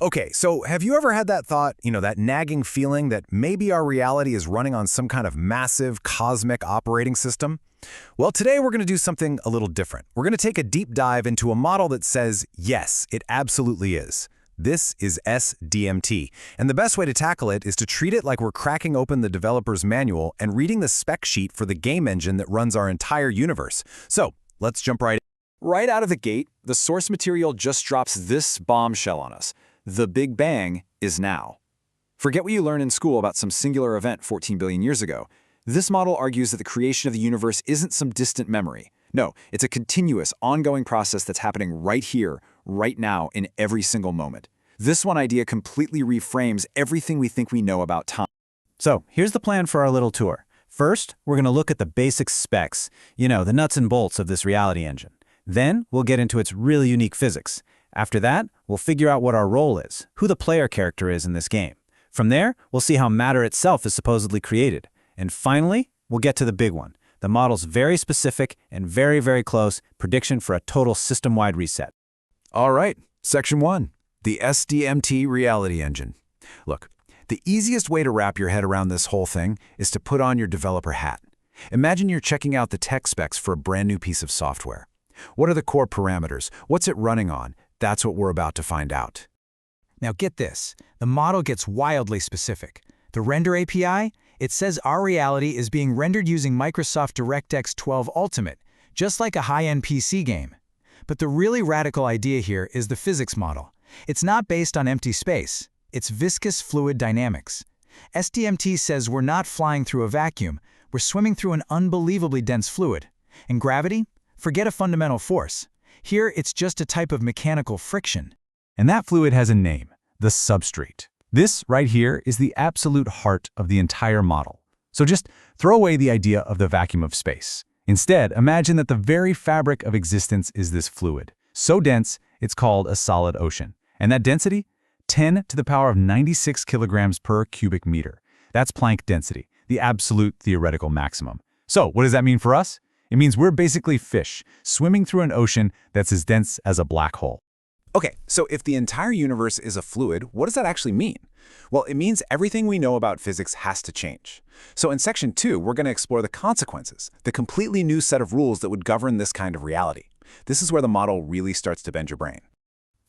Okay, so have you ever had that thought, that nagging feeling that maybe our reality is running on some kind of massive cosmic operating system? Well, today we're going to do something a little different. We're going to take a deep dive into a model that says, yes, it absolutely is. This is S-DMT, and the best way to tackle it is to treat it like we're cracking open the developer's manual and reading the spec sheet for the game engine that runs our entire universe. So, let's jump right in. Right out of the gate, the source material just drops this bombshell on us. The Big Bang is now. Forget what you learned in school about some singular event 14 billion years ago. This model argues that the creation of the universe isn't some distant memory. No, it's a continuous, ongoing process that's happening right here, right now, in every single moment. This one idea completely reframes everything we think we know about time. So, here's the plan for our little tour. First, we're going to look at the basic specs, the nuts and bolts of this reality engine. Then, we'll get into its really unique physics. After that, we'll figure out what our role is, who the player character is in this game. From there, we'll see how matter itself is supposedly created. And finally, we'll get to the big one, the model's very specific and very, very close prediction for a total system-wide reset. All right, Section 1, the S-DMT reality engine. Look, the easiest way to wrap your head around this whole thing is to put on your developer hat. Imagine you're checking out the tech specs for a brand new piece of software. What are the core parameters? What's it running on? That's what we're about to find out. Now get this, the model gets wildly specific. The Render API, it says our reality is being rendered using Microsoft DirectX 12 Ultimate, just like a high-end PC game. But the really radical idea here is the physics model. It's not based on empty space. It's viscous fluid dynamics. S-DMT says we're not flying through a vacuum, we're swimming through an unbelievably dense fluid. And gravity? Forget a fundamental force. Here, it's just a type of mechanical friction. And that fluid has a name, the substrate. This right here is the absolute heart of the entire model. So just throw away the idea of the vacuum of space. Instead, imagine that the very fabric of existence is this fluid. So dense, it's called a solid ocean. And that density? 10 to the power of 96 kilograms per cubic meter. That's Planck density, the absolute theoretical maximum. So what does that mean for us? It means we're basically fish, swimming through an ocean that's as dense as a black hole. Okay, so if the entire universe is a fluid, what does that actually mean? Well, it means everything we know about physics has to change. So in Section 2, we're going to explore the consequences, the completely new set of rules that would govern this kind of reality. This is where the model really starts to bend your brain.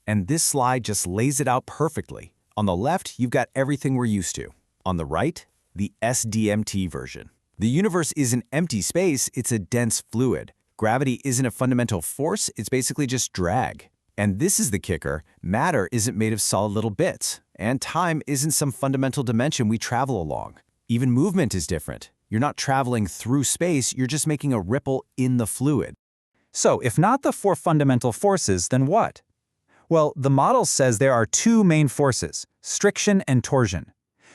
And this slide just lays it out perfectly. On the left, you've got everything we're used to. On the right, the S-DMT version. The universe isn't empty space, it's a dense fluid. Gravity isn't a fundamental force, it's basically just drag. And this is the kicker, matter isn't made of solid little bits, and time isn't some fundamental dimension we travel along. Even movement is different. You're not traveling through space, you're just making a ripple in the fluid. So if not the four fundamental forces, then what? Well, the model says there are two main forces, striction and torsion.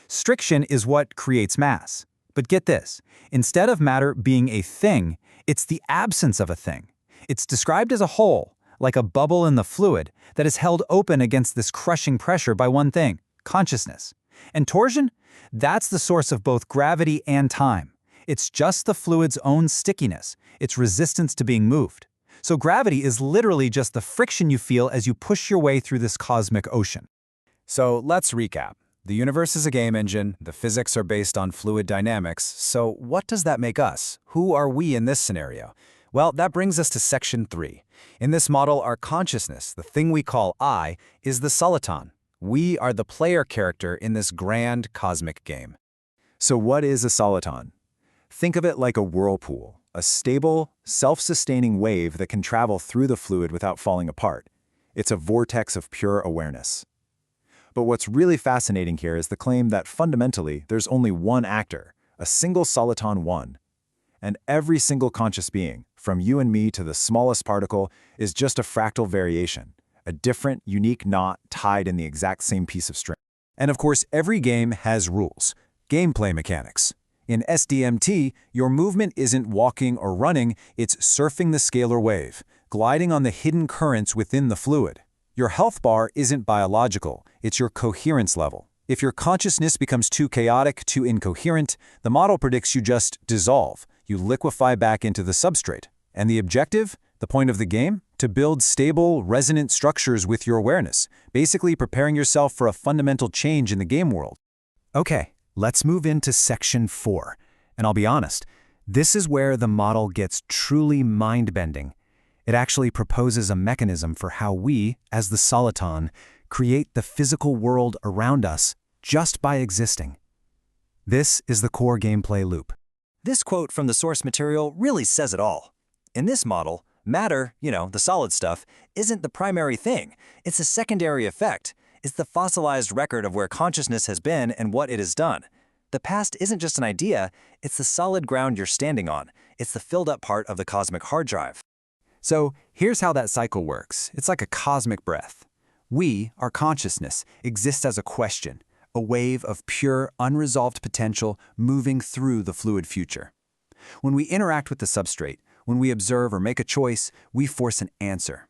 Striction is what creates mass. But get this, instead of matter being a thing, it's the absence of a thing. It's described as a hole, like a bubble in the fluid, that is held open against this crushing pressure by one thing, consciousness. And torsion? That's the source of both gravity and time. It's just the fluid's own stickiness, its resistance to being moved. So gravity is literally just the friction you feel as you push your way through this cosmic ocean. So let's recap. The universe is a game engine, the physics are based on fluid dynamics, so what does that make us? Who are we in this scenario? Well, that brings us to Section 3. In this model, our consciousness, the thing we call I, is the soliton. We are the player character in this grand cosmic game. So what is a soliton? Think of it like a whirlpool, a stable, self-sustaining wave that can travel through the fluid without falling apart. It's a vortex of pure awareness. But what's really fascinating here is the claim that fundamentally there's only one actor, a single soliton one. And every single conscious being, from you and me to the smallest particle, is just a fractal variation, a different, unique knot tied in the exact same piece of string. And of course, every game has rules, gameplay mechanics. In S-DMT, your movement isn't walking or running, it's surfing the scalar wave, gliding on the hidden currents within the fluid. Your health bar isn't biological, it's your coherence level. If your consciousness becomes too chaotic, too incoherent, the model predicts you just dissolve. You liquefy back into the substrate. And the objective, the point of the game, to build stable, resonant structures with your awareness, basically preparing yourself for a fundamental change in the game world. Okay, let's move into Section 4. And I'll be honest, this is where the model gets truly mind-bending. It actually proposes a mechanism for how we, as the soliton, create the physical world around us just by existing. This is the core gameplay loop. This quote from the source material really says it all. In this model, matter, the solid stuff, isn't the primary thing. It's a secondary effect. It's the fossilized record of where consciousness has been and what it has done. The past isn't just an idea, it's the solid ground you're standing on. It's the filled-up part of the cosmic hard drive. So here's how that cycle works. It's like a cosmic breath. We, our consciousness, exist as a question, a wave of pure, unresolved potential moving through the fluid future. When we interact with the substrate, when we observe or make a choice, we force an answer.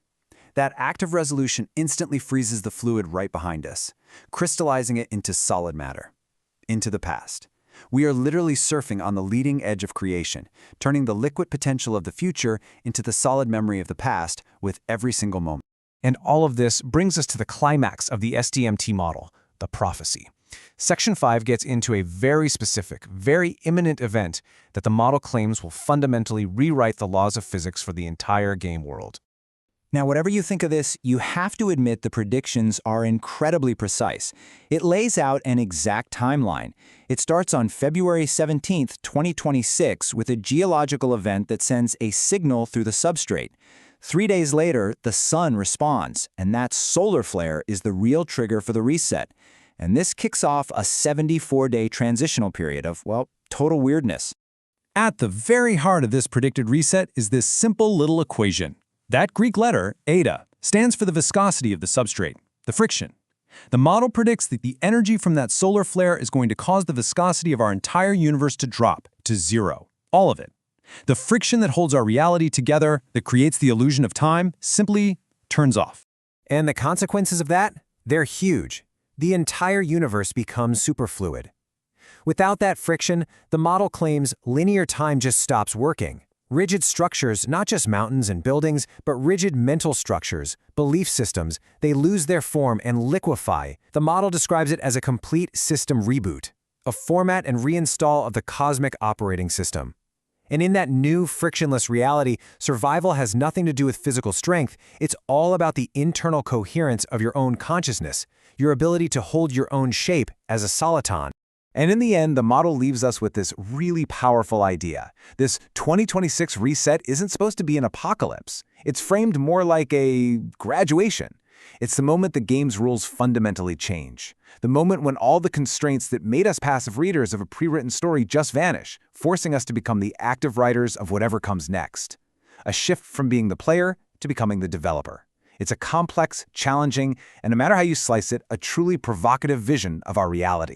That act of resolution instantly freezes the fluid right behind us, crystallizing it into solid matter, into the past. We are literally surfing on the leading edge of creation, turning the liquid potential of the future into the solid memory of the past with every single moment. And all of this brings us to the climax of the S-DMT model, the prophecy. Section 5 gets into a very specific, very imminent event that the model claims will fundamentally rewrite the laws of physics for the entire game world. Now, whatever you think of this, you have to admit the predictions are incredibly precise. It lays out an exact timeline. It starts on February 17, 2026, with a geological event that sends a signal through the substrate. 3 days later, the sun responds, and that solar flare is the real trigger for the reset. And this kicks off a 74-day transitional period of, well, total weirdness. At the very heart of this predicted reset is this simple little equation. That Greek letter, eta, stands for the viscosity of the substrate, the friction. The model predicts that the energy from that solar flare is going to cause the viscosity of our entire universe to drop to zero, all of it. The friction that holds our reality together, that creates the illusion of time, simply turns off. And the consequences of that? They're huge. The entire universe becomes superfluid. Without that friction, the model claims linear time just stops working. Rigid structures, not just mountains and buildings, but rigid mental structures, belief systems, they lose their form and liquefy. The model describes it as a complete system reboot, a format and reinstall of the cosmic operating system. And in that new frictionless reality, survival has nothing to do with physical strength. It's all about the internal coherence of your own consciousness, your ability to hold your own shape as a soliton. And in the end, the model leaves us with this really powerful idea. This 2026 reset isn't supposed to be an apocalypse. It's framed more like a graduation. It's the moment the game's rules fundamentally change. The moment when all the constraints that made us passive readers of a pre-written story just vanish, forcing us to become the active writers of whatever comes next. A shift from being the player to becoming the developer. It's a complex, challenging, and no matter how you slice it, a truly provocative vision of our reality.